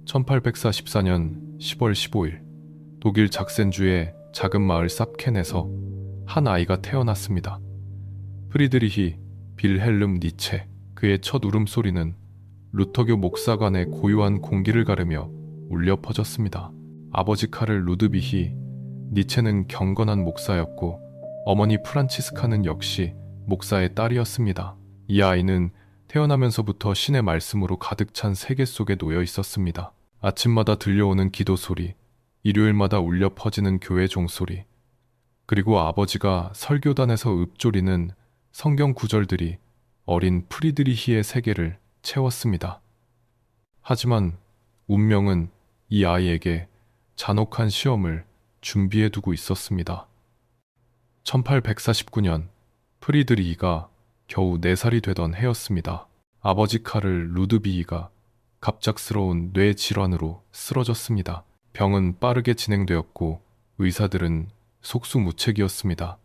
1844년 10월 15일 독일 작센주의 작은 마을 삽켄에서 한 아이가 태어났습니다. 프리드리히 빌헬름 니체. 그의 첫 울음소리는 루터교 목사관의 고요한 공기를 가르며 울려 퍼졌습니다. 아버지 카를 루드비히 니체는 경건한 목사였고 어머니 프란치스카는 역시 목사의 딸이었습니다. 이 아이는 태어나면서부터 신의 말씀으로 가득 찬 세계 속에 놓여 있었습니다. 아침마다 들려오는 기도 소리, 일요일마다 울려 퍼지는 교회 종소리, 그리고 아버지가 설교단에서 읊조리는 성경 구절들이 어린 프리드리히의 세계를 채웠습니다. 하지만 운명은 이 아이에게 잔혹한 시험을 준비해 두고 있었습니다. 1849년 프리드리히가 겨우 4살이 되던 해였습니다. 아버지 카를 루드비히가 갑작스러운 뇌 질환으로 쓰러졌습니다. 병은 빠르게 진행되었고 의사들은 속수무책이었습니다.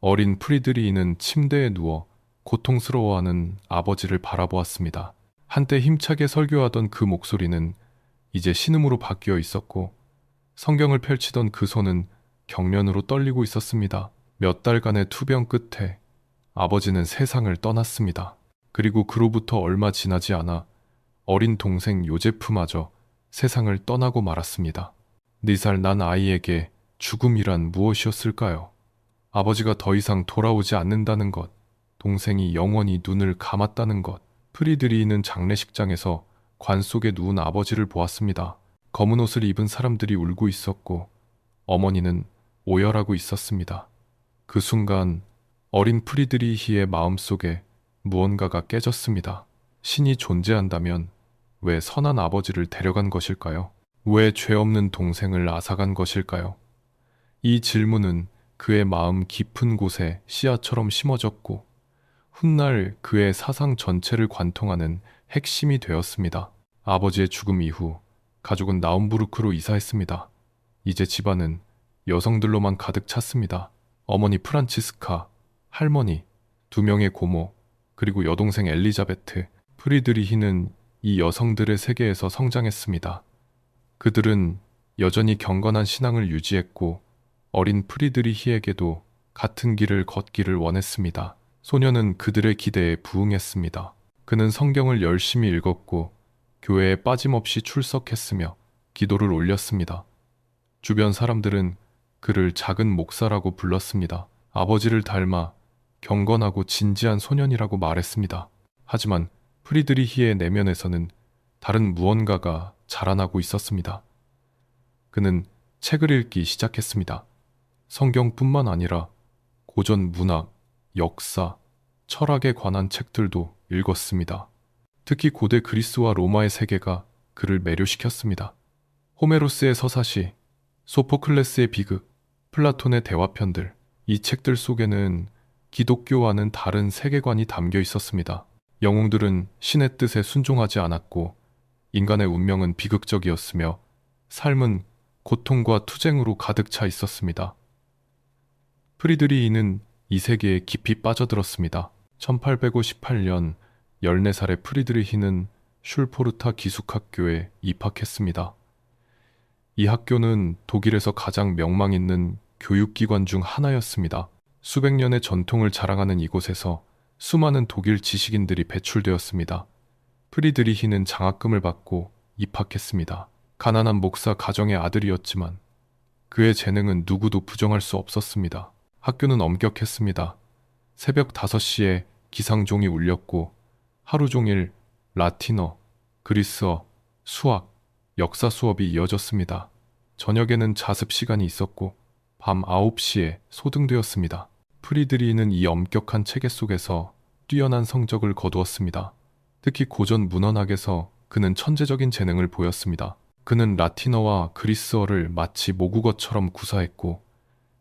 어린 프리드리히는 침대에 누워 고통스러워하는 아버지를 바라보았습니다. 한때 힘차게 설교하던 그 목소리는 이제 신음으로 바뀌어 있었고 성경을 펼치던 그 손은 경련으로 떨리고 있었습니다. 몇 달간의 투병 끝에 아버지는 세상을 떠났습니다. 그리고 그로부터 얼마 지나지 않아 어린 동생 요제프마저 세상을 떠나고 말았습니다. 4살 난 아이에게 죽음이란 무엇이었을까요? 아버지가 더 이상 돌아오지 않는다는 것, 동생이 영원히 눈을 감았다는 것. 프리드리히는 장례식장에서 관 속에 누운 아버지를 보았습니다. 검은 옷을 입은 사람들이 울고 있었고 어머니는 오열하고 있었습니다. 그 순간 어린 프리드리히의 마음속에 무언가가 깨졌습니다. 신이 존재한다면 왜 선한 아버지를 데려간 것일까요? 왜 죄 없는 동생을 앗아간 것일까요? 이 질문은 그의 마음 깊은 곳에 씨앗처럼 심어졌고 훗날 그의 사상 전체를 관통하는 핵심이 되었습니다. 아버지의 죽음 이후 가족은 나움부르크로 이사했습니다. 이제 집안은 여성들로만 가득 찼습니다. 어머니 프란치스카, 할머니, 2명의 고모, 그리고 여동생 엘리자베트. 프리드리히는 이 여성들의 세계에서 성장했습니다. 그들은 여전히 경건한 신앙을 유지했고 어린 프리드리히에게도 같은 길을 걷기를 원했습니다. 소녀는 그들의 기대에 부응했습니다. 그는 성경을 열심히 읽었고 교회에 빠짐없이 출석했으며 기도를 올렸습니다. 주변 사람들은 그를 작은 목사라고 불렀습니다. 아버지를 닮아 경건하고 진지한 소년이라고 말했습니다. 하지만 프리드리히의 내면에서는 다른 무언가가 자라나고 있었습니다. 그는 책을 읽기 시작했습니다. 성경뿐만 아니라 고전 문학, 역사, 철학에 관한 책들도 읽었습니다. 특히 고대 그리스와 로마의 세계가 그를 매료시켰습니다. 호메로스의 서사시, 소포클레스의 비극, 플라톤의 대화편들, 이 책들 속에는 기독교와는 다른 세계관이 담겨 있었습니다. 영웅들은 신의 뜻에 순종하지 않았고 인간의 운명은 비극적이었으며 삶은 고통과 투쟁으로 가득 차 있었습니다. 프리드리히는 이 세계에 깊이 빠져들었습니다. 1858년 14살의 프리드리히는 슐포르타 기숙학교에 입학했습니다. 이 학교는 독일에서 가장 명망 있는 교육기관 중 하나였습니다. 수백 년의 전통을 자랑하는 이곳에서 수많은 독일 지식인들이 배출되었습니다. 프리드리히는 장학금을 받고 입학했습니다. 가난한 목사 가정의 아들이었지만 그의 재능은 누구도 부정할 수 없었습니다. 학교는 엄격했습니다. 새벽 5시에 기상종이 울렸고 하루 종일 라틴어, 그리스어, 수학, 역사 수업이 이어졌습니다. 저녁에는 자습 시간이 있었고 밤 9시에 소등되었습니다. 프리드리히는 이 엄격한 체계 속에서 뛰어난 성적을 거두었습니다. 특히 고전 문헌학에서 그는 천재적인 재능을 보였습니다. 그는 라틴어와 그리스어를 마치 모국어처럼 구사했고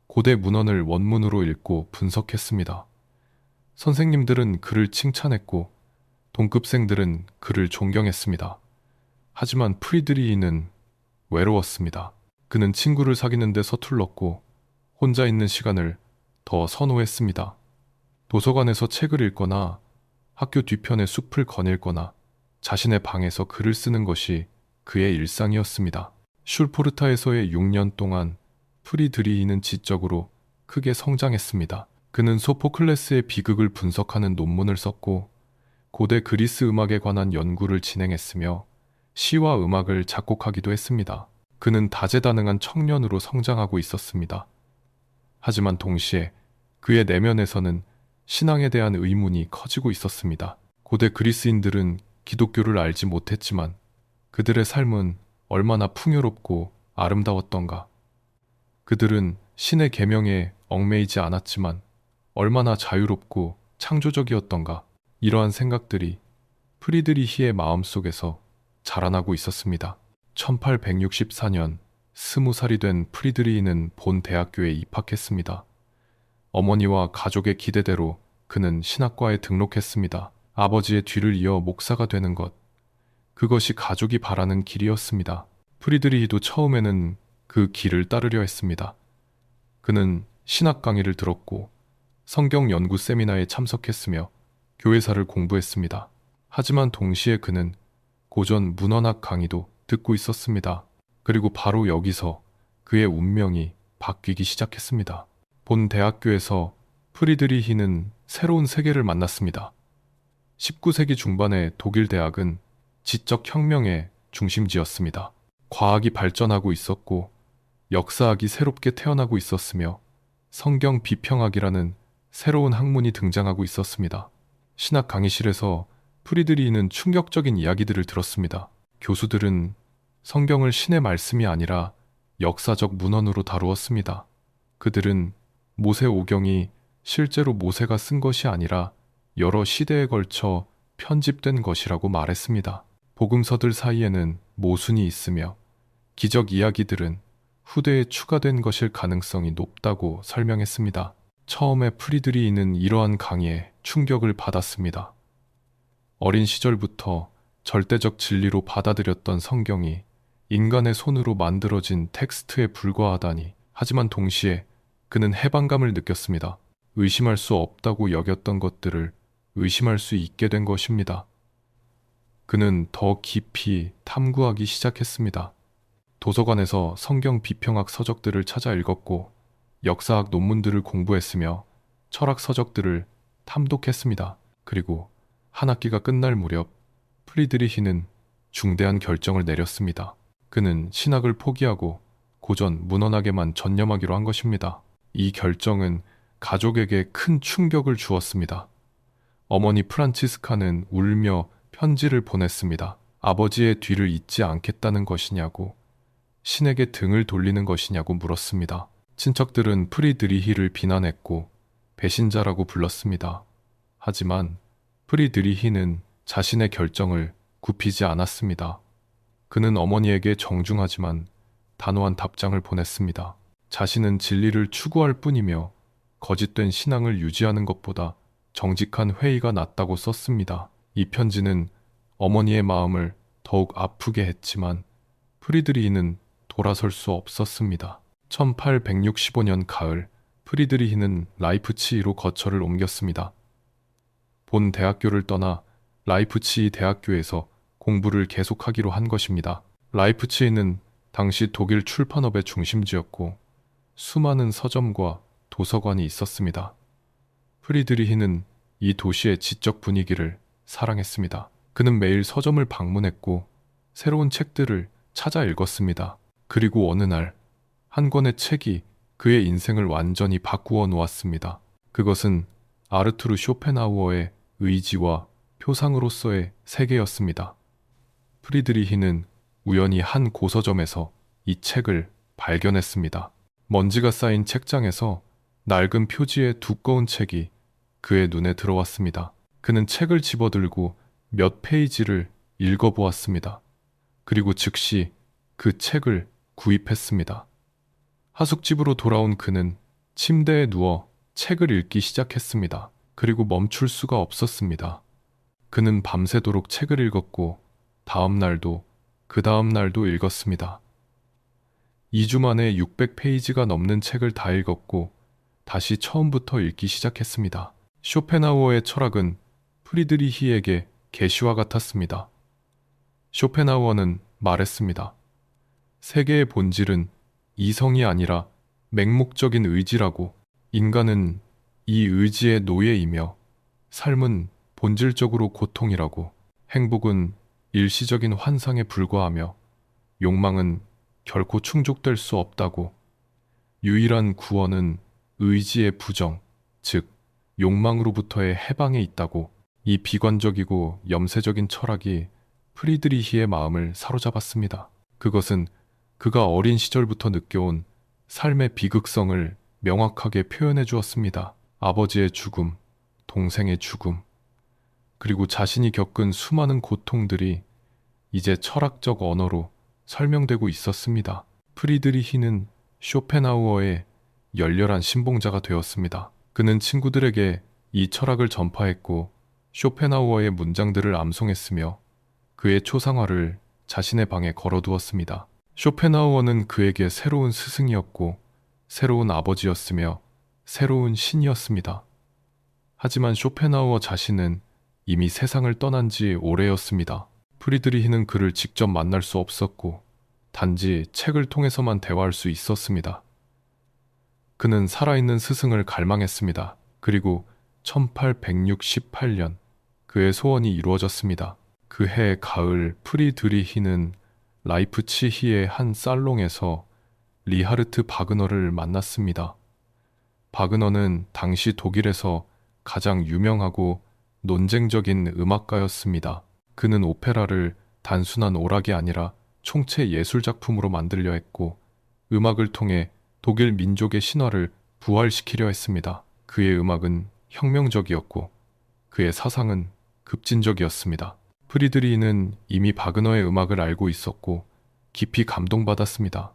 고대 문헌을 원문으로 읽고 분석했습니다. 선생님들은 그를 칭찬했고 동급생들은 그를 존경했습니다. 하지만 프리드리히는 외로웠습니다. 그는 친구를 사귀는 데 서툴렀고 혼자 있는 시간을 더 선호했습니다. 도서관에서 책을 읽거나 학교 뒤편에 숲을 거닐거나 자신의 방에서 글을 쓰는 것이 그의 일상이었습니다. 슐포르타에서의 6년 동안 프리드리히는 지적으로 크게 성장했습니다. 그는 소포클레스의 비극을 분석하는 논문을 썼고 고대 그리스 음악에 관한 연구를 진행했으며 시와 음악을 작곡하기도 했습니다. 그는 다재다능한 청년으로 성장하고 있었습니다. 하지만 동시에 그의 내면에서는 신앙에 대한 의문이 커지고 있었습니다. 고대 그리스인들은 기독교를 알지 못했지만 그들의 삶은 얼마나 풍요롭고 아름다웠던가. 그들은 신의 계명에 얽매이지 않았지만 얼마나 자유롭고 창조적이었던가. 이러한 생각들이 프리드리히의 마음속에서 자라나고 있었습니다. 1864년 20살이 된 프리드리히는 본 대학교에 입학했습니다. 어머니와 가족의 기대대로 그는 신학과에 등록했습니다. 아버지의 뒤를 이어 목사가 되는 것, 그것이 가족이 바라는 길이었습니다. 프리드리히도 처음에는 그 길을 따르려 했습니다. 그는 신학 강의를 들었고 성경 연구 세미나에 참석했으며 교회사를 공부했습니다. 하지만 동시에 그는 고전 문헌학 강의도 듣고 있었습니다. 그리고 바로 여기서 그의 운명이 바뀌기 시작했습니다. 본 대학교에서 프리드리히는 새로운 세계를 만났습니다. 19세기 중반의 독일 대학은 지적 혁명의 중심지였습니다. 과학이 발전하고 있었고 역사학이 새롭게 태어나고 있었으며 성경 비평학이라는 새로운 학문이 등장하고 있었습니다. 신학 강의실에서 프리드리히는 충격적인 이야기들을 들었습니다. 교수들은 성경을 신의 말씀이 아니라 역사적 문헌으로 다루었습니다. 그들은 모세오경이 실제로 모세가 쓴 것이 아니라 여러 시대에 걸쳐 편집된 것이라고 말했습니다. 복음서들 사이에는 모순이 있으며 기적 이야기들은 후대에 추가된 것일 가능성이 높다고 설명했습니다. 처음에 프리드리히는 이러한 강의에 충격을 받았습니다. 어린 시절부터 절대적 진리로 받아들였던 성경이 인간의 손으로 만들어진 텍스트에 불과하다니. 하지만 동시에 그는 해방감을 느꼈습니다. 의심할 수 없다고 여겼던 것들을 의심할 수 있게 된 것입니다. 그는 더 깊이 탐구하기 시작했습니다. 도서관에서 성경 비평학 서적들을 찾아 읽었고 역사학 논문들을 공부했으며 철학 서적들을 탐독했습니다. 그리고 한 학기가 끝날 무렵 프리드리히는 중대한 결정을 내렸습니다. 그는 신학을 포기하고 고전 문헌학에만 전념하기로 한 것입니다. 이 결정은 가족에게 큰 충격을 주었습니다. 어머니 프란치스카는 울며 편지를 보냈습니다. 아버지의 뒤를 잇지 않겠다는 것이냐고, 신에게 등을 돌리는 것이냐고 물었습니다. 친척들은 프리드리히를 비난했고 배신자라고 불렀습니다. 하지만 프리드리히는 자신의 결정을 굽히지 않았습니다. 그는 어머니에게 정중하지만 단호한 답장을 보냈습니다. 자신은 진리를 추구할 뿐이며 거짓된 신앙을 유지하는 것보다 정직한 회의가 낫다고 썼습니다. 이 편지는 어머니의 마음을 더욱 아프게 했지만 프리드리히는 돌아설 수 없었습니다. 1865년 가을, 프리드리히는 라이프치히로 거처를 옮겼습니다. 본 대학교를 떠나 라이프치히 대학교에서 공부를 계속하기로 한 것입니다. 라이프치히는 당시 독일 출판업의 중심지였고 수많은 서점과 도서관이 있었습니다. 프리드리히는 이 도시의 지적 분위기를 사랑했습니다. 그는 매일 서점을 방문했고 새로운 책들을 찾아 읽었습니다. 그리고 어느 날 한 권의 책이 그의 인생을 완전히 바꾸어 놓았습니다. 그것은 아르투르 쇼펜하우어의 의지와 표상으로서의 세계였습니다. 프리드리히는 우연히 한 고서점에서 이 책을 발견했습니다. 먼지가 쌓인 책장에서 낡은 표지의 두꺼운 책이 그의 눈에 들어왔습니다. 그는 책을 집어들고 몇 페이지를 읽어보았습니다. 그리고 즉시 그 책을 구입했습니다. 하숙집으로 돌아온 그는 침대에 누워 책을 읽기 시작했습니다. 그리고 멈출 수가 없었습니다. 그는 밤새도록 책을 읽었고 다음 날도 그 다음 날도 읽었습니다. 2주 만에 600페이지가 넘는 책을 다 읽었고 다시 처음부터 읽기 시작했습니다. 쇼펜하우어의 철학은 프리드리히에게 계시와 같았습니다. 쇼펜하우어는 말했습니다. 세계의 본질은 이성이 아니라 맹목적인 의지라고. 인간은 이 의지의 노예이며 삶은 본질적으로 고통이라고. 행복은 일시적인 환상에 불과하며 욕망은 결코 충족될 수 없다고. 유일한 구원은 의지의 부정, 즉 욕망으로부터의 해방에 있다고. 이 비관적이고 염세적인 철학이 프리드리히의 마음을 사로잡았습니다. 그것은 그가 어린 시절부터 느껴온 삶의 비극성을 명확하게 표현해 주었습니다. 아버지의 죽음, 동생의 죽음, 그리고 자신이 겪은 수많은 고통들이 이제 철학적 언어로 설명되고 있었습니다. 프리드리히는 쇼펜하우어의 열렬한 신봉자가 되었습니다. 그는 친구들에게 이 철학을 전파했고 쇼펜하우어의 문장들을 암송했으며 그의 초상화를 자신의 방에 걸어두었습니다. 쇼펜하우어는 그에게 새로운 스승이었고 새로운 아버지였으며 새로운 신이었습니다. 하지만 쇼펜하우어 자신은 이미 세상을 떠난 지 오래였습니다. 프리드리히는 그를 직접 만날 수 없었고 단지 책을 통해서만 대화할 수 있었습니다. 그는 살아있는 스승을 갈망했습니다. 그리고 1868년 그의 소원이 이루어졌습니다. 그 해 가을 프리드리히는 라이프치히의 한 살롱에서 리하르트 바그너를 만났습니다. 바그너는 당시 독일에서 가장 유명하고 논쟁적인 음악가였습니다. 그는 오페라를 단순한 오락이 아니라 총체 예술작품으로 만들려 했고 음악을 통해 독일 민족의 신화를 부활시키려 했습니다. 그의 음악은 혁명적이었고 그의 사상은 급진적이었습니다. 프리드리히는 이미 바그너의 음악을 알고 있었고 깊이 감동받았습니다.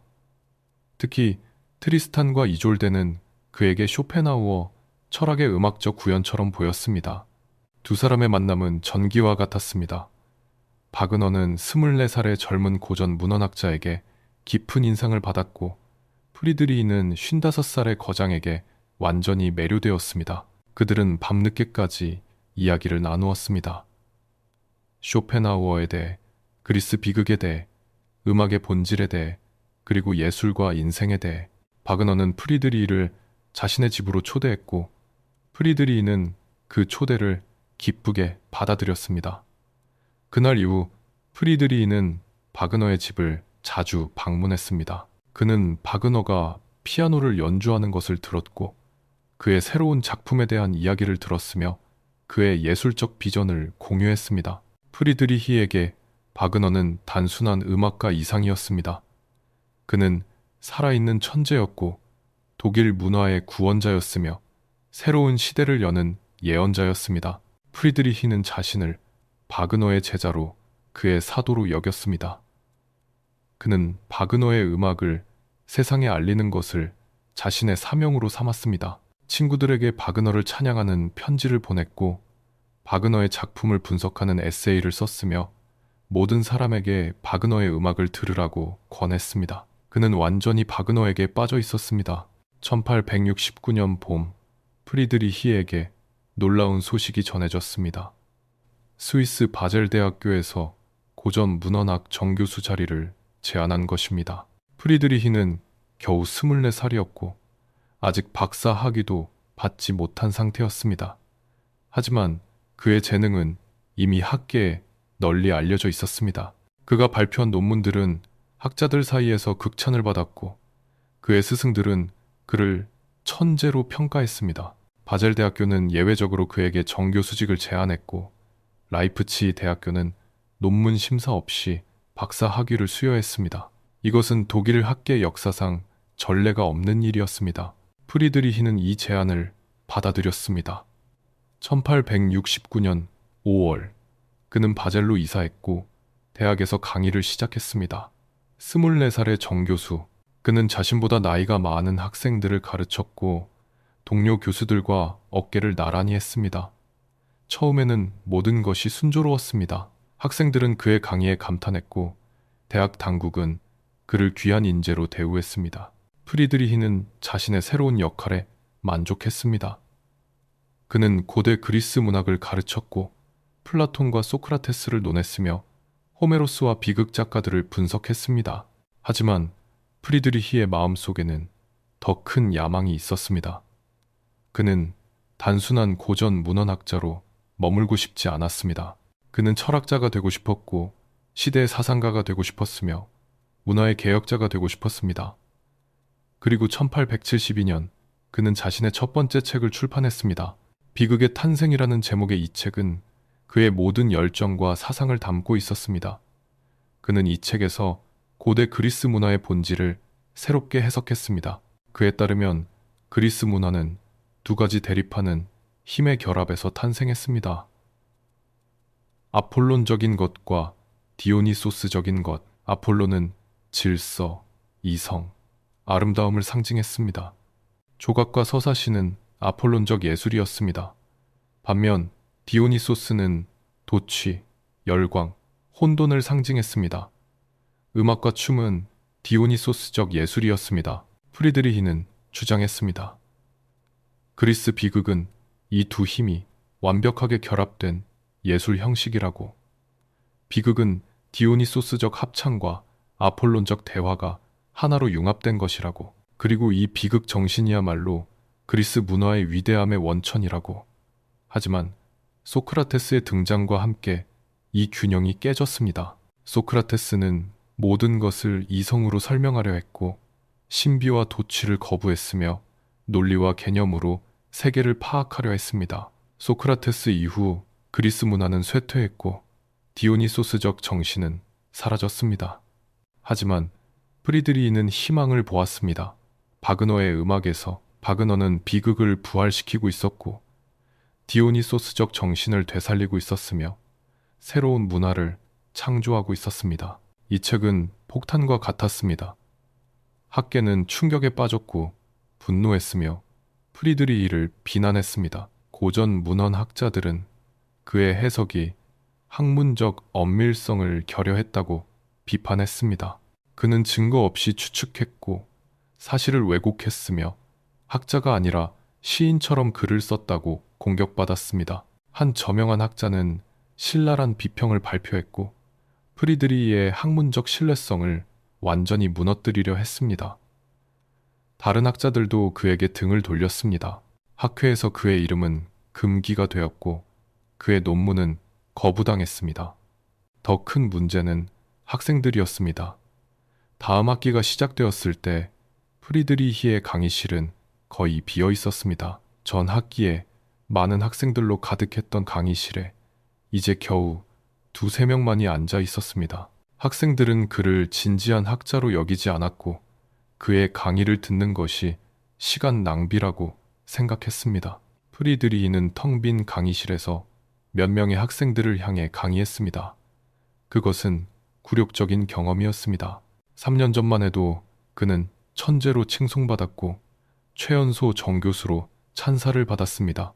특히 트리스탄과 이졸데는 그에게 쇼펜하우어 철학의 음악적 구현처럼 보였습니다. 두 사람의 만남은 전기와 같았습니다. 바그너는 24살의 젊은 고전 문헌학자에게 깊은 인상을 받았고 프리드리히는 55살의 거장에게 완전히 매료되었습니다. 그들은 밤늦게까지 이야기를 나누었습니다. 쇼펜하우어에 대해, 그리스 비극에 대해, 음악의 본질에 대해, 그리고 예술과 인생에 대해. 바그너는 프리드리히를 자신의 집으로 초대했고 프리드리히는 그 초대를 기쁘게 받아들였습니다. 그날 이후 프리드리히는 바그너의 집을 자주 방문했습니다. 그는 바그너가 피아노를 연주하는 것을 들었고 그의 새로운 작품에 대한 이야기를 들었으며 그의 예술적 비전을 공유했습니다. 프리드리히에게 바그너는 단순한 음악가 이상이었습니다. 그는 살아있는 천재였고 독일 문화의 구원자였으며 새로운 시대를 여는 예언자였습니다. 프리드리히는 자신을 바그너의 제자로 그의 사도로 여겼습니다. 그는 바그너의 음악을 세상에 알리는 것을 자신의 사명으로 삼았습니다. 친구들에게 바그너를 찬양하는 편지를 보냈고 바그너의 작품을 분석하는 에세이를 썼으며 모든 사람에게 바그너의 음악을 들으라고 권했습니다. 그는 완전히 바그너에게 빠져 있었습니다. 1869년 봄, 프리드리히에게 놀라운 소식이 전해졌습니다. 스위스 바젤 대학교에서 고전 문헌학 정교수 자리를 제안한 것입니다. 프리드리히는 겨우 24살이었고 아직 박사 학위도 받지 못한 상태였습니다. 하지만 그의 재능은 이미 학계에 널리 알려져 있었습니다. 그가 발표한 논문들은 학자들 사이에서 극찬을 받았고 그의 스승들은 그를 천재로 평가했습니다. 바젤 대학교는 예외적으로 그에게 정교수직을 제안했고 라이프치히 대학교는 논문 심사 없이 박사 학위를 수여했습니다. 이것은 독일 학계 역사상 전례가 없는 일이었습니다. 프리드리히는 이 제안을 받아들였습니다. 1869년 5월 그는 바젤로 이사했고 대학에서 강의를 시작했습니다. 24살의 정교수, 그는 자신보다 나이가 많은 학생들을 가르쳤고 동료 교수들과 어깨를 나란히 했습니다. 처음에는 모든 것이 순조로웠습니다. 학생들은 그의 강의에 감탄했고 대학 당국은 그를 귀한 인재로 대우했습니다. 프리드리히는 자신의 새로운 역할에 만족했습니다. 그는 고대 그리스 문학을 가르쳤고 플라톤과 소크라테스를 논했으며 호메로스와 비극 작가들을 분석했습니다. 하지만 프리드리히의 마음속에는 더 큰 야망이 있었습니다. 그는 단순한 고전 문헌학자로 머물고 싶지 않았습니다. 그는 철학자가 되고 싶었고 시대의 사상가가 되고 싶었으며 문화의 개혁자가 되고 싶었습니다. 그리고 1872년 그는 자신의 첫 번째 책을 출판했습니다. 비극의 탄생이라는 제목의 이 책은 그의 모든 열정과 사상을 담고 있었습니다. 그는 이 책에서 고대 그리스 문화의 본질을 새롭게 해석했습니다. 그에 따르면 그리스 문화는 두 가지 대립하는 힘의 결합에서 탄생했습니다. 아폴론적인 것과 디오니소스적인 것. 아폴론은 질서, 이성, 아름다움을 상징했습니다. 조각과 서사시는 아폴론적 예술이었습니다. 반면 디오니소스는 도취, 열광, 혼돈을 상징했습니다. 음악과 춤은 디오니소스적 예술이었습니다. 프리드리히는 주장했습니다. 그리스 비극은 이 두 힘이 완벽하게 결합된 예술 형식이라고. 비극은 디오니소스적 합창과 아폴론적 대화가 하나로 융합된 것이라고. 그리고 이 비극 정신이야말로 그리스 문화의 위대함의 원천이라고. 하지만 소크라테스의 등장과 함께 이 균형이 깨졌습니다. 소크라테스는 모든 것을 이성으로 설명하려 했고 신비와 도취를 거부했으며 논리와 개념으로 세계를 파악하려 했습니다. 소크라테스 이후 그리스 문화는 쇠퇴했고 디오니소스적 정신은 사라졌습니다. 하지만 프리드리히는 희망을 보았습니다. 바그너의 음악에서 바그너는 비극을 부활시키고 있었고 디오니소스적 정신을 되살리고 있었으며 새로운 문화를 창조하고 있었습니다. 이 책은 폭탄과 같았습니다. 학계는 충격에 빠졌고 분노했으며 프리드리히를 비난했습니다. 고전 문헌학자들은 그의 해석이 학문적 엄밀성을 결여했다고 비판했습니다. 그는 증거 없이 추측했고 사실을 왜곡했으며 학자가 아니라 시인처럼 글을 썼다고 공격받았습니다. 한 저명한 학자는 신랄한 비평을 발표했고 프리드리히의 학문적 신뢰성을 완전히 무너뜨리려 했습니다. 다른 학자들도 그에게 등을 돌렸습니다. 학회에서 그의 이름은 금기가 되었고 그의 논문은 거부당했습니다. 더 큰 문제는 학생들이었습니다. 다음 학기가 시작되었을 때 프리드리히의 강의실은 거의 비어 있었습니다. 전 학기에 많은 학생들로 가득했던 강의실에 이제 겨우 두세 명만이 앉아 있었습니다. 학생들은 그를 진지한 학자로 여기지 않았고 그의 강의를 듣는 것이 시간 낭비라고 생각했습니다. 프리드리히는 텅 빈 강의실에서 몇 명의 학생들을 향해 강의했습니다. 그것은 굴욕적인 경험이었습니다. 3년 전만 해도 그는 천재로 칭송받았고 최연소 정교수로 찬사를 받았습니다.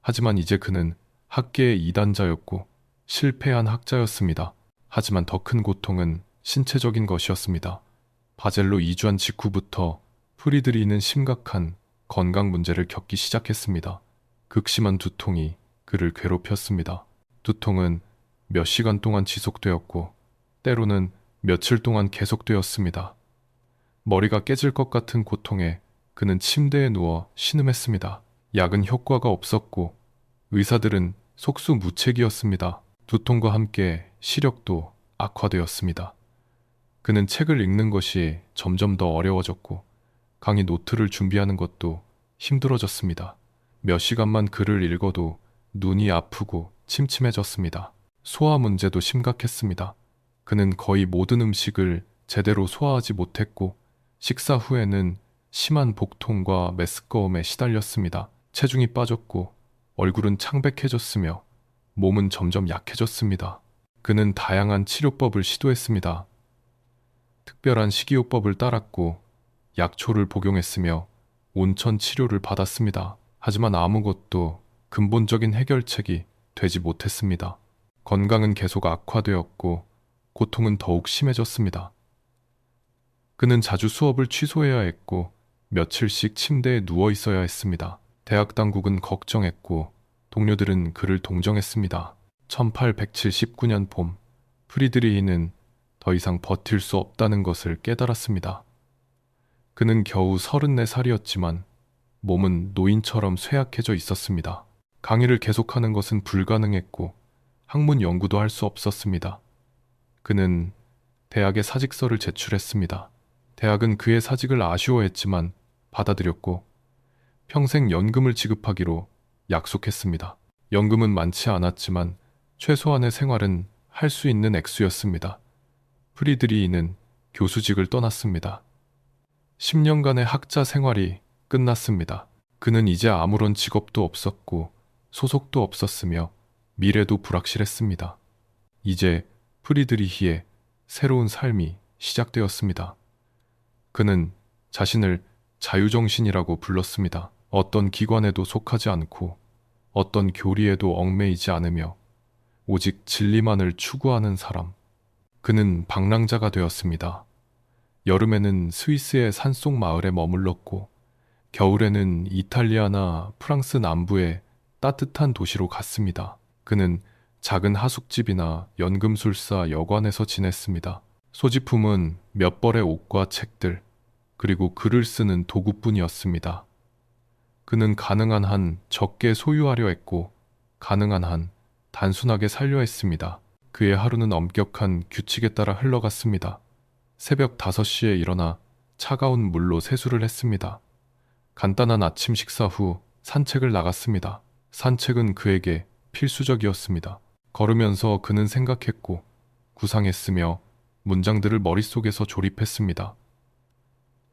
하지만 이제 그는 학계의 이단자였고 실패한 학자였습니다. 하지만 더 큰 고통은 신체적인 것이었습니다. 바젤로 이주한 직후부터 프리드리히는 심각한 건강 문제를 겪기 시작했습니다. 극심한 두통이 그를 괴롭혔습니다. 두통은 몇 시간 동안 지속되었고 때로는 며칠 동안 계속되었습니다. 머리가 깨질 것 같은 고통에 그는 침대에 누워 신음했습니다. 약은 효과가 없었고 의사들은 속수무책이었습니다. 두통과 함께 시력도 악화되었습니다. 그는 책을 읽는 것이 점점 더 어려워졌고 강의 노트를 준비하는 것도 힘들어졌습니다. 몇 시간만 글을 읽어도 눈이 아프고 침침해졌습니다. 소화 문제도 심각했습니다. 그는 거의 모든 음식을 제대로 소화하지 못했고 식사 후에는 심한 복통과 메스꺼움에 시달렸습니다. 체중이 빠졌고 얼굴은 창백해졌으며 몸은 점점 약해졌습니다. 그는 다양한 치료법을 시도했습니다. 특별한 식이요법을 따랐고 약초를 복용했으며 온천 치료를 받았습니다. 하지만 아무것도 근본적인 해결책이 되지 못했습니다. 건강은 계속 악화되었고 고통은 더욱 심해졌습니다. 그는 자주 수업을 취소해야 했고 며칠씩 침대에 누워 있어야 했습니다. 대학 당국은 걱정했고 동료들은 그를 동정했습니다. 1879년 봄 프리드리히는 더 이상 버틸 수 없다는 것을 깨달았습니다. 그는 겨우 34살이었지만 몸은 노인처럼 쇠약해져 있었습니다. 강의를 계속하는 것은 불가능했고 학문 연구도 할 수 없었습니다. 그는 대학에 사직서를 제출했습니다. 대학은 그의 사직을 아쉬워했지만 받아들였고 평생 연금을 지급하기로 약속했습니다. 연금은 많지 않았지만 최소한의 생활은 할 수 있는 액수였습니다. 프리드리히는 교수직을 떠났습니다. 10년간의 학자 생활이 끝났습니다. 그는 이제 아무런 직업도 없었고 소속도 없었으며 미래도 불확실했습니다. 이제 프리드리히의 새로운 삶이 시작되었습니다. 그는 자신을 자유정신이라고 불렀습니다. 어떤 기관에도 속하지 않고 어떤 교리에도 얽매이지 않으며 오직 진리만을 추구하는 사람. 그는 방랑자가 되었습니다. 여름에는 스위스의 산속 마을에 머물렀고 겨울에는 이탈리아나 프랑스 남부의 따뜻한 도시로 갔습니다. 그는 작은 하숙집이나 연금술사 여관에서 지냈습니다. 소지품은 몇 벌의 옷과 책들, 그리고 글을 쓰는 도구뿐이었습니다. 그는 가능한 한 적게 소유하려 했고 가능한 한 단순하게 살려 했습니다. 그의 하루는 엄격한 규칙에 따라 흘러갔습니다. 새벽 5시에 일어나 차가운 물로 세수를 했습니다. 간단한 아침 식사 후 산책을 나갔습니다. 산책은 그에게 필수적이었습니다. 걸으면서 그는 생각했고 구상했으며 문장들을 머릿속에서 조립했습니다.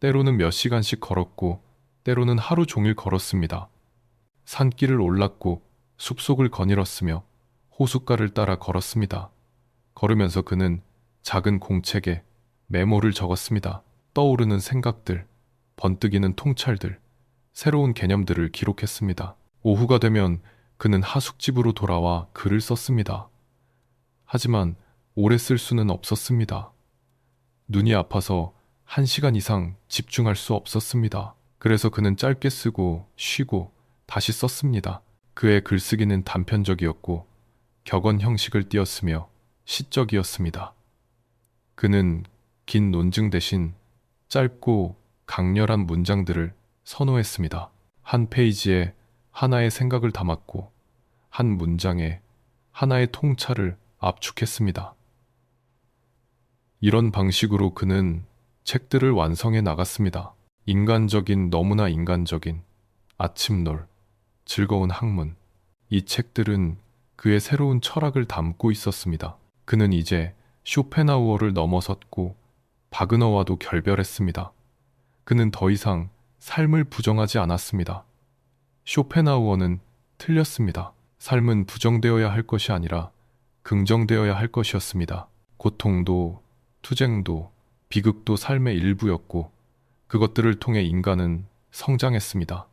때로는 몇 시간씩 걸었고 때로는 하루 종일 걸었습니다. 산길을 올랐고 숲속을 거닐었으며 호숫가를 따라 걸었습니다. 걸으면서 그는 작은 공책에 메모를 적었습니다. 떠오르는 생각들, 번뜩이는 통찰들, 새로운 개념들을 기록했습니다. 오후가 되면 그는 하숙집으로 돌아와 글을 썼습니다. 하지만 오래 쓸 수는 없었습니다. 눈이 아파서 1시간 이상 집중할 수 없었습니다. 그래서 그는 짧게 쓰고 쉬고 다시 썼습니다. 그의 글쓰기는 단편적이었고 격언 형식을 띄었으며 시적이었습니다. 그는 긴 논증 대신 짧고 강렬한 문장들을 선호했습니다. 한 페이지에 하나의 생각을 담았고 한 문장에 하나의 통찰을 압축했습니다. 이런 방식으로 그는 책들을 완성해 나갔습니다. 인간적인, 너무나 인간적인 아침놀, 즐거운 학문. 이 책들은 그의 새로운 철학을 담고 있었습니다. 그는 이제 쇼펜하우어를 넘어섰고 바그너와도 결별했습니다. 그는 더 이상 삶을 부정하지 않았습니다. 쇼펜하우어는 틀렸습니다. 삶은 부정되어야 할 것이 아니라 긍정되어야 할 것이었습니다. 고통도, 투쟁도, 비극도 삶의 일부였고 그것들을 통해 인간은 성장했습니다.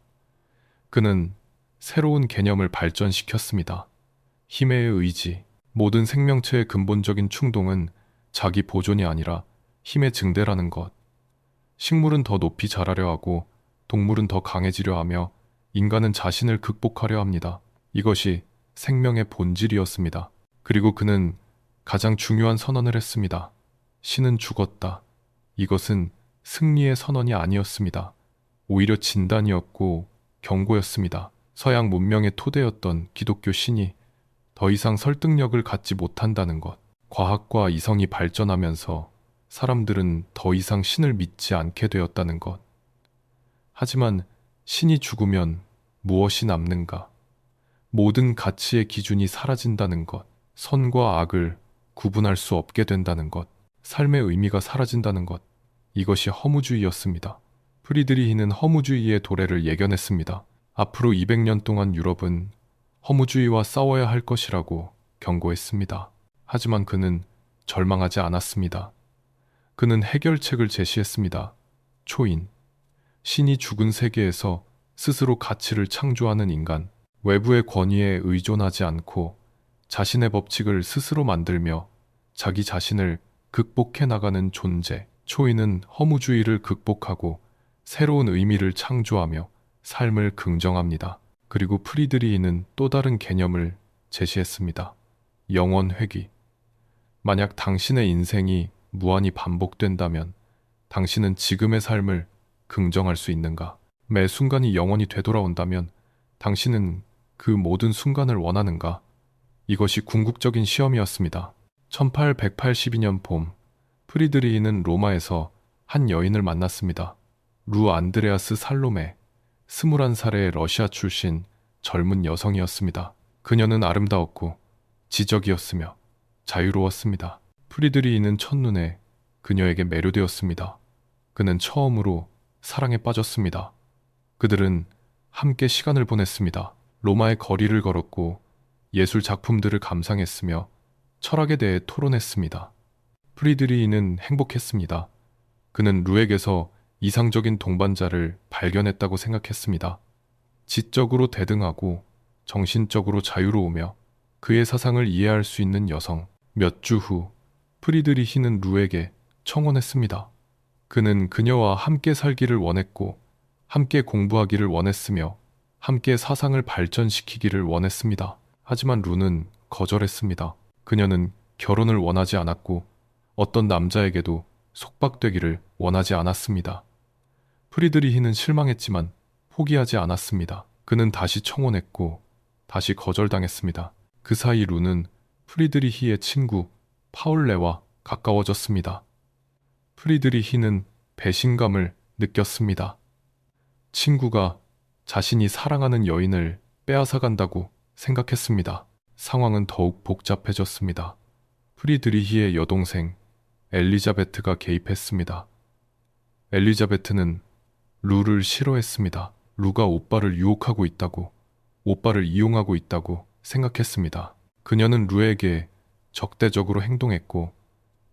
그는 새로운 개념을 발전시켰습니다. 힘의 의지. 모든 생명체의 근본적인 충동은 자기 보존이 아니라 힘의 증대라는 것. 식물은 더 높이 자라려 하고 동물은 더 강해지려 하며 인간은 자신을 극복하려 합니다. 이것이 생명의 본질이었습니다. 그리고 그는 가장 중요한 선언을 했습니다. 신은 죽었다. 이것은 승리의 선언이 아니었습니다. 오히려 진단이었고 경고였습니다. 서양 문명의 토대였던 기독교 신이 더 이상 설득력을 갖지 못한다는 것. 과학과 이성이 발전하면서 사람들은 더 이상 신을 믿지 않게 되었다는 것. 하지만 신이 죽으면 무엇이 남는가? 모든 가치의 기준이 사라진다는 것. 선과 악을 구분할 수 없게 된다는 것. 삶의 의미가 사라진다는 것. 이것이 허무주의였습니다. 프리드리히는 허무주의의 도래를 예견했습니다. 앞으로 200년 동안 유럽은 허무주의와 싸워야 할 것이라고 경고했습니다. 하지만 그는 절망하지 않았습니다. 그는 해결책을 제시했습니다. 초인. 신이 죽은 세계에서 스스로 가치를 창조하는 인간. 외부의 권위에 의존하지 않고 자신의 법칙을 스스로 만들며 자기 자신을 극복해 나가는 존재. 초인은 허무주의를 극복하고 새로운 의미를 창조하며 삶을 긍정합니다. 그리고 프리드리히는 또 다른 개념을 제시했습니다. 영원 회귀. 만약 당신의 인생이 무한히 반복된다면 당신은 지금의 삶을 긍정할 수 있는가? 매 순간이 영원히 되돌아온다면 당신은 그 모든 순간을 원하는가? 이것이 궁극적인 시험이었습니다. 1882년 봄, 프리드리히는 로마에서 한 여인을 만났습니다. 루 안드레아스 살로메, 21살의 러시아 출신 젊은 여성이었습니다. 그녀는 아름다웠고 지적이었으며 자유로웠습니다. 프리드리히는 첫눈에 그녀에게 매료되었습니다. 그는 처음으로 사랑에 빠졌습니다. 그들은 함께 시간을 보냈습니다. 로마의 거리를 걸었고 예술 작품들을 감상했으며 철학에 대해 토론했습니다. 프리드리히는 행복했습니다. 그는 루에게서 이상적인 동반자를 발견했다고 생각했습니다. 지적으로 대등하고 정신적으로 자유로우며 그의 사상을 이해할 수 있는 여성. 몇 주 후 프리드리히는 루에게 청혼했습니다. 그는 그녀와 함께 살기를 원했고 함께 공부하기를 원했으며 함께 사상을 발전시키기를 원했습니다. 하지만 루는 거절했습니다. 그녀는 결혼을 원하지 않았고 어떤 남자에게도 속박되기를 원하지 않았습니다. 프리드리히는 실망했지만 포기하지 않았습니다. 그는 다시 청혼했고 다시 거절당했습니다. 그 사이 루는 프리드리히의 친구 파울레와 가까워졌습니다. 프리드리히는 배신감을 느꼈습니다. 친구가 자신이 사랑하는 여인을 빼앗아간다고 생각했습니다. 상황은 더욱 복잡해졌습니다. 프리드리히의 여동생 엘리자베트가 개입했습니다. 엘리자베트는 루를 싫어했습니다. 루가 오빠를 유혹하고 있다고, 오빠를 이용하고 있다고 생각했습니다. 그녀는 루에게 적대적으로 행동했고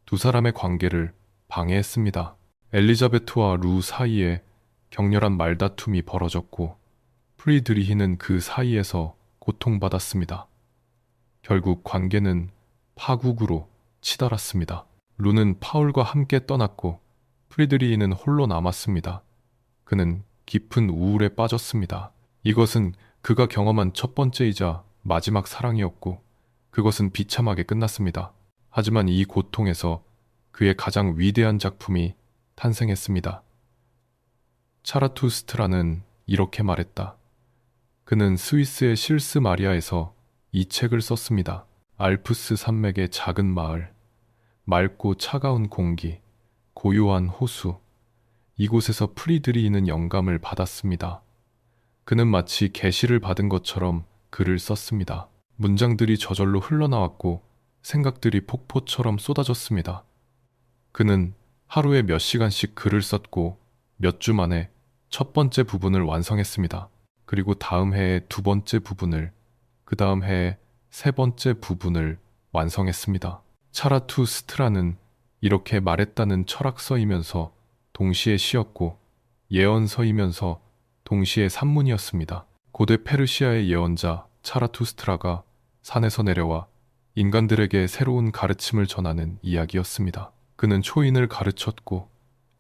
두 사람의 관계를 방해했습니다. 엘리자베트와 루 사이에 격렬한 말다툼이 벌어졌고 프리드리히는 그 사이에서 고통받았습니다. 결국 관계는 파국으로 치달았습니다. 루는 파울과 함께 떠났고 프리드리히는 홀로 남았습니다. 그는 깊은 우울에 빠졌습니다. 이것은 그가 경험한 첫 번째이자 마지막 사랑이었고 그것은 비참하게 끝났습니다. 하지만 이 고통에서 그의 가장 위대한 작품이 탄생했습니다. 차라투스트라는 이렇게 말했다. 그는 스위스의 실스 마리아에서 이 책을 썼습니다. 알프스 산맥의 작은 마을, 맑고 차가운 공기, 고요한 호수, 이곳에서 프리드리히는 영감을 받았습니다. 그는 마치 계시를 받은 것처럼 글을 썼습니다. 문장들이 저절로 흘러나왔고 생각들이 폭포처럼 쏟아졌습니다. 그는 하루에 몇 시간씩 글을 썼고 몇 주 만에 첫 번째 부분을 완성했습니다. 그리고 다음 해에 두 번째 부분을, 그 다음 해에 세 번째 부분을 완성했습니다. 차라투스트라는 이렇게 말했다는 철학서이면서 동시에 시였고 예언서이면서 동시에 산문이었습니다. 고대 페르시아의 예언자 차라투스트라가 산에서 내려와 인간들에게 새로운 가르침을 전하는 이야기였습니다. 그는 초인을 가르쳤고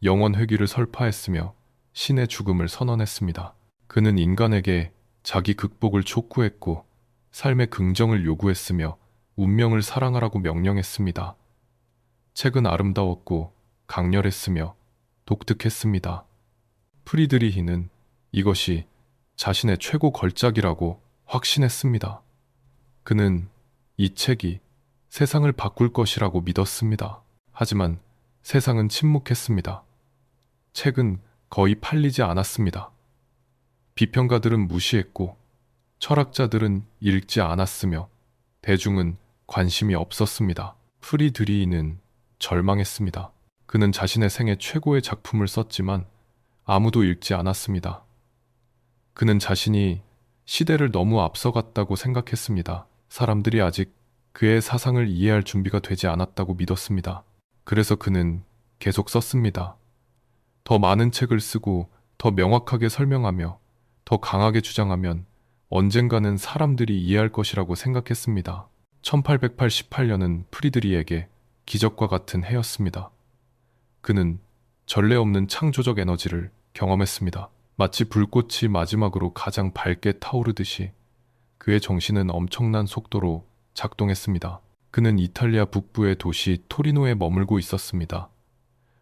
영원 회귀를 설파했으며 신의 죽음을 선언했습니다. 그는 인간에게 자기 극복을 촉구했고 삶의 긍정을 요구했으며 운명을 사랑하라고 명령했습니다. 책은 아름다웠고 강렬했으며 독특했습니다. 프리드리히는 이것이 자신의 최고 걸작이라고 확신했습니다. 그는 이 책이 세상을 바꿀 것이라고 믿었습니다. 하지만 세상은 침묵했습니다. 책은 거의 팔리지 않았습니다. 비평가들은 무시했고 철학자들은 읽지 않았으며 대중은 관심이 없었습니다. 프리드리히는 절망했습니다. 그는 자신의 생애 최고의 작품을 썼지만 아무도 읽지 않았습니다. 그는 자신이 시대를 너무 앞서갔다고 생각했습니다. 사람들이 아직 그의 사상을 이해할 준비가 되지 않았다고 믿었습니다. 그래서 그는 계속 썼습니다. 더 많은 책을 쓰고 더 명확하게 설명하며 더 강하게 주장하면 언젠가는 사람들이 이해할 것이라고 생각했습니다. 1888년은 프리드리히에게 기적과 같은 해였습니다. 그는 전례 없는 창조적 에너지를 경험했습니다. 마치 불꽃이 마지막으로 가장 밝게 타오르듯이 그의 정신은 엄청난 속도로 작동했습니다. 그는 이탈리아 북부의 도시 토리노에 머물고 있었습니다.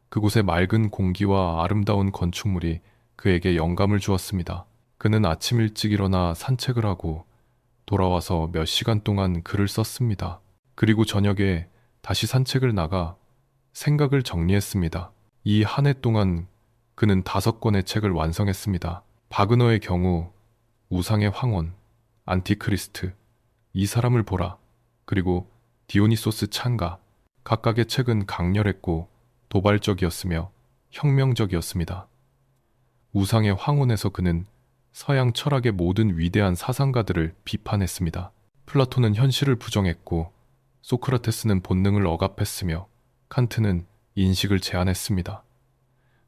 그곳의 맑은 공기와 아름다운 건축물이 그에게 영감을 주었습니다. 그는 아침 일찍 일어나 산책을 하고 돌아와서 몇 시간 동안 글을 썼습니다. 그리고 저녁에 다시 산책을 나가 생각을 정리했습니다. 이 한 해 동안 그는 5권의 책을 완성했습니다. 바그너의 경우, 우상의 황혼, 안티크리스트, 이 사람을 보라, 그리고 디오니소스 창가. 각각의 책은 강렬했고 도발적이었으며 혁명적이었습니다. 우상의 황혼에서 그는 서양 철학의 모든 위대한 사상가들을 비판했습니다. 플라톤은 현실을 부정했고 소크라테스는 본능을 억압했으며 칸트는 인식을 제안했습니다.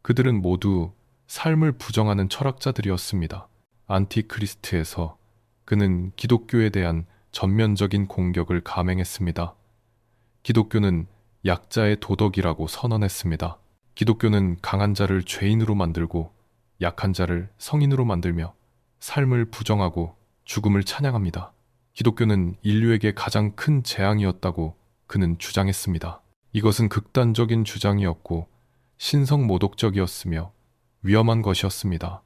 그들은 모두 삶을 부정하는 철학자들이었습니다. 안티크리스트에서 그는 기독교에 대한 전면적인 공격을 감행했습니다. 기독교는 약자의 도덕이라고 선언했습니다. 기독교는 강한 자를 죄인으로 만들고 약한 자를 성인으로 만들며 삶을 부정하고 죽음을 찬양합니다. 기독교는 인류에게 가장 큰 재앙이었다고 그는 주장했습니다. 이것은 극단적인 주장이었고 신성모독적이었으며 위험한 것이었습니다.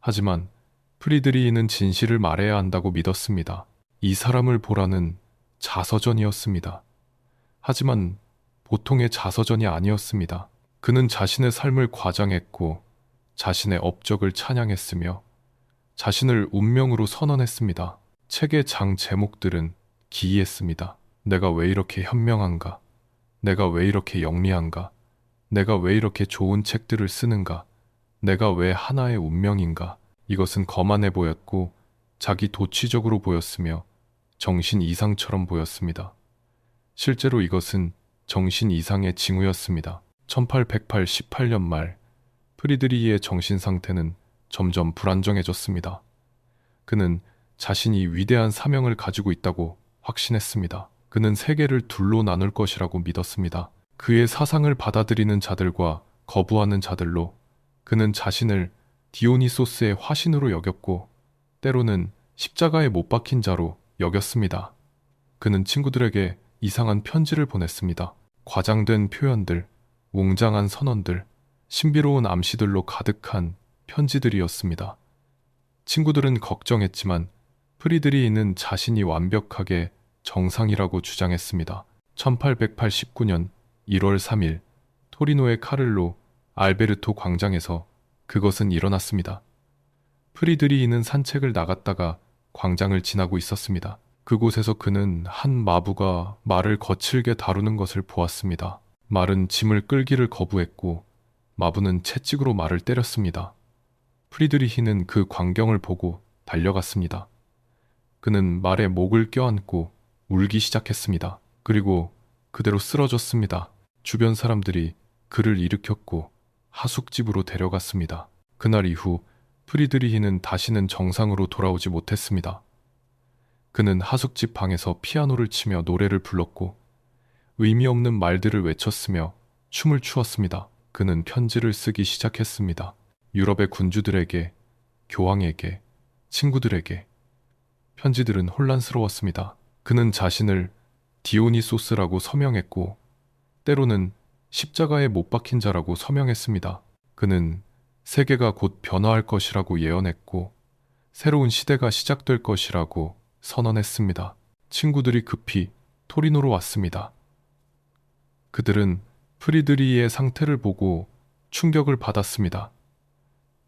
하지만 프리드리히는 진실을 말해야 한다고 믿었습니다. 이 사람을 보라는 자서전이었습니다. 하지만 보통의 자서전이 아니었습니다. 그는 자신의 삶을 과장했고 자신의 업적을 찬양했으며 자신을 운명으로 선언했습니다. 책의 장 제목들은 기이했습니다. 내가 왜 이렇게 현명한가? 내가 왜 이렇게 영리한가? 내가 왜 이렇게 좋은 책들을 쓰는가? 내가 왜 하나의 운명인가? 이것은 거만해 보였고 자기 도취적으로 보였으며 정신 이상처럼 보였습니다. 실제로 이것은 정신 이상의 징후였습니다. 1818년 말 프리드리히의 정신 상태는 점점 불안정해졌습니다. 그는 자신이 위대한 사명을 가지고 있다고 확신했습니다. 그는 세계를 둘로 나눌 것이라고 믿었습니다. 그의 사상을 받아들이는 자들과 거부하는 자들로 그는 자신을 디오니소스의 화신으로 여겼고 때로는 십자가에 못 박힌 자로 여겼습니다. 그는 친구들에게 이상한 편지를 보냈습니다. 과장된 표현들, 웅장한 선언들, 신비로운 암시들로 가득한 편지들이었습니다. 친구들은 걱정했지만 프리드리히는 자신이 완벽하게 정상이라고 주장했습니다. 1889년 1월 3일 토리노의 카를로 알베르토 광장에서 그것은 일어났습니다. 프리드리히는 산책을 나갔다가 광장을 지나고 있었습니다. 그곳에서 그는 한 마부가 말을 거칠게 다루는 것을 보았습니다. 말은 짐을 끌기를 거부했고 마부는 채찍으로 말을 때렸습니다. 프리드리히는 그 광경을 보고 달려갔습니다. 그는 말에 목을 껴안고 울기 시작했습니다. 그리고 그대로 쓰러졌습니다. 주변 사람들이 그를 일으켰고 하숙집으로 데려갔습니다. 그날 이후 프리드리히는 다시는 정상으로 돌아오지 못했습니다. 그는 하숙집 방에서 피아노를 치며 노래를 불렀고 의미 없는 말들을 외쳤으며 춤을 추었습니다. 그는 편지를 쓰기 시작했습니다. 유럽의 군주들에게, 교황에게, 친구들에게. 편지들은 혼란스러웠습니다. 그는 자신을 디오니소스라고 서명했고 때로는 십자가에 못 박힌 자라고 서명했습니다. 그는 세계가 곧 변화할 것이라고 예언했고 새로운 시대가 시작될 것이라고 선언했습니다. 친구들이 급히 토리노로 왔습니다. 그들은 프리드리히의 상태를 보고 충격을 받았습니다.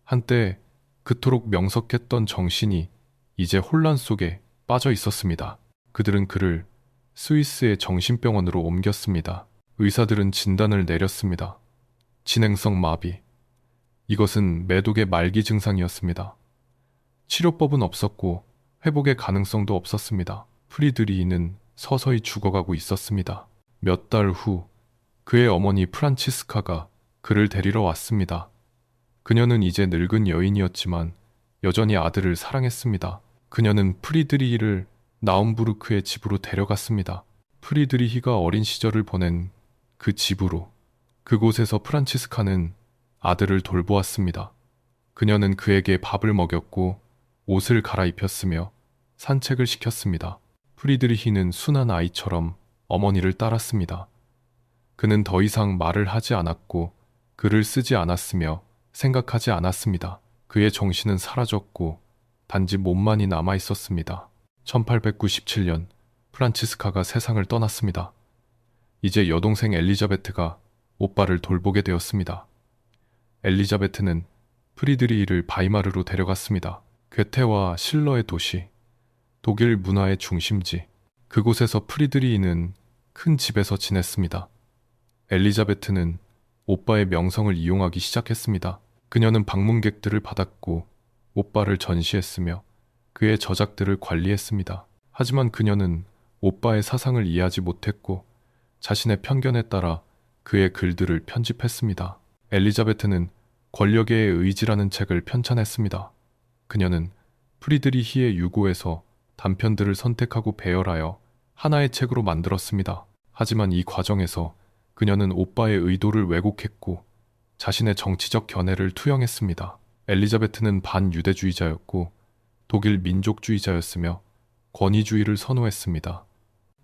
한때 그토록 명석했던 정신이 이제 혼란 속에 빠져 있었습니다. 그들은 그를 스위스의 정신병원으로 옮겼습니다. 의사들은 진단을 내렸습니다. 진행성 마비. 이것은 매독의 말기 증상이었습니다. 치료법은 없었고 회복의 가능성도 없었습니다. 프리드리히는 서서히 죽어가고 있었습니다. 몇 달 후 그의 어머니 프란치스카가 그를 데리러 왔습니다. 그녀는 이제 늙은 여인이었지만 여전히 아들을 사랑했습니다. 그녀는 프리드리히를 나움부르크의 집으로 데려갔습니다. 프리드리히가 어린 시절을 보낸 그 집으로. 그곳에서 프란치스카는 아들을 돌보았습니다. 그녀는 그에게 밥을 먹였고 옷을 갈아입혔으며 산책을 시켰습니다. 프리드리히는 순한 아이처럼 어머니를 따랐습니다. 그는 더 이상 말을 하지 않았고 글을 쓰지 않았으며 생각하지 않았습니다. 그의 정신은 사라졌고 단지 몸만이 남아 있었습니다. 1897년 프란치스카가 세상을 떠났습니다. 이제 여동생 엘리자베트가 오빠를 돌보게 되었습니다. 엘리자베트는 프리드리히를 바이마르로 데려갔습니다. 괴테와 실러의 도시, 독일 문화의 중심지, 그곳에서 프리드리히는 큰 집에서 지냈습니다. 엘리자베트는 오빠의 명성을 이용하기 시작했습니다. 그녀는 방문객들을 받았고 오빠를 전시했으며 그의 저작들을 관리했습니다. 하지만 그녀는 오빠의 사상을 이해하지 못했고 자신의 편견에 따라 그의 글들을 편집했습니다. 엘리자베트는 권력의 의지라는 책을 편찬했습니다. 그녀는 프리드리히의 유고에서 단편들을 선택하고 배열하여 하나의 책으로 만들었습니다. 하지만 이 과정에서 그녀는 오빠의 의도를 왜곡했고 자신의 정치적 견해를 투영했습니다. 엘리자베트는 반유대주의자였고 독일 민족주의자였으며 권위주의를 선호했습니다.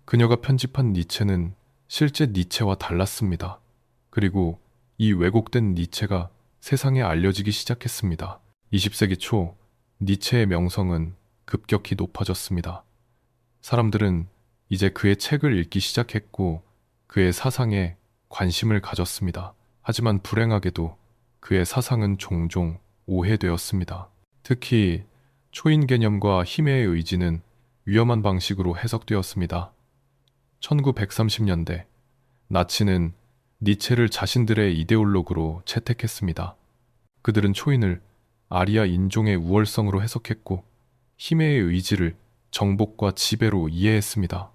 그녀가 편집한 니체는 실제 니체와 달랐습니다. 그리고 이 왜곡된 니체가 세상에 알려지기 시작했습니다. 20세기 초 니체의 명성은 급격히 높아졌습니다. 사람들은 이제 그의 책을 읽기 시작했고 그의 사상에 관심을 가졌습니다. 하지만 불행하게도 그의 사상은 종종 오해되었습니다. 특히 초인 개념과 힘의 의지는 위험한 방식으로 해석되었습니다. 1930년대 나치는 니체를 자신들의 이데올로그로 채택했습니다. 그들은 초인을 아리아 인종의 우월성으로 해석했고 힘의 의지를 정복과 지배로 이해했습니다.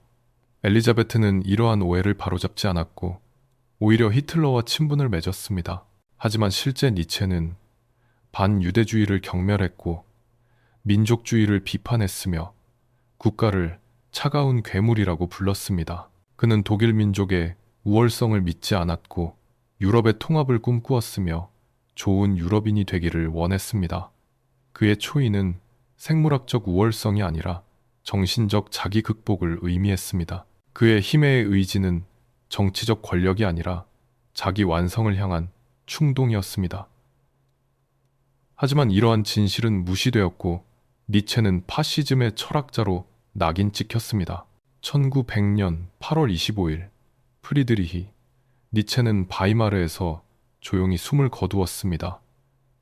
엘리자베트는 이러한 오해를 바로잡지 않았고 오히려 히틀러와 친분을 맺었습니다. 하지만 실제 니체는 반유대주의를 경멸했고 민족주의를 비판했으며 국가를 차가운 괴물이라고 불렀습니다. 그는 독일 민족의 우월성을 믿지 않았고 유럽의 통합을 꿈꾸었으며 좋은 유럽인이 되기를 원했습니다. 그의 초인은 생물학적 우월성이 아니라 정신적 자기 극복을 의미했습니다. 그의 힘의 의지는 정치적 권력이 아니라 자기 완성을 향한 충동이었습니다. 하지만 이러한 진실은 무시되었고 니체는 파시즘의 철학자로 낙인 찍혔습니다. 1900년 8월 25일 프리드리히 니체는 바이마르에서 조용히 숨을 거두었습니다.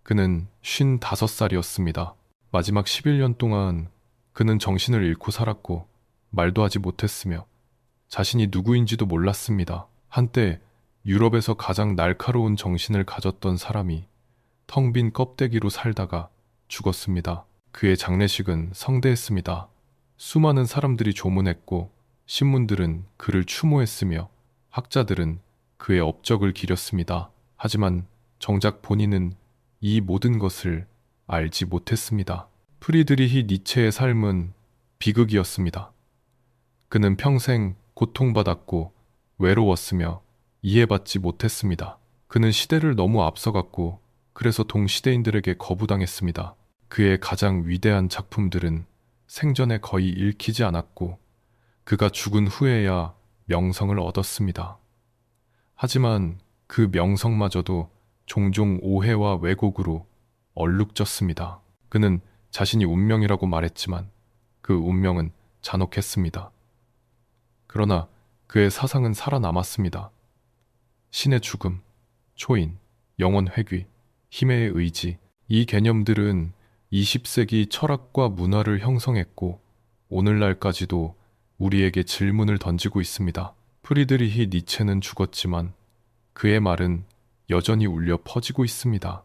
그는 55살이었습니다. 마지막 11년 동안 그는 정신을 잃고 살았고 말도 하지 못했으며 자신이 누구인지도 몰랐습니다. 한때 유럽에서 가장 날카로운 정신을 가졌던 사람이 텅 빈 껍데기로 살다가 죽었습니다. 그의 장례식은 성대했습니다. 수많은 사람들이 조문했고 신문들은 그를 추모했으며 학자들은 그의 업적을 기렸습니다. 하지만 정작 본인은 이 모든 것을 알지 못했습니다. 프리드리히 니체의 삶은 비극이었습니다. 그는 평생 고통받았고 외로웠으며 이해받지 못했습니다. 그는 시대를 너무 앞서갔고 그래서 동시대인들에게 거부당했습니다. 그의 가장 위대한 작품들은 생전에 거의 읽히지 않았고 그가 죽은 후에야 명성을 얻었습니다. 하지만 그 명성마저도 종종 오해와 왜곡으로 얼룩졌습니다. 그는 자신이 운명이라고 말했지만 그 운명은 잔혹했습니다. 그러나 그의 사상은 살아남았습니다. 신의 죽음, 초인, 영원 회귀, 힘의 의지, 이 개념들은 20세기 철학과 문화를 형성했고 오늘날까지도 우리에게 질문을 던지고 있습니다. 프리드리히 니체는 죽었지만 그의 말은 여전히 울려 퍼지고 있습니다.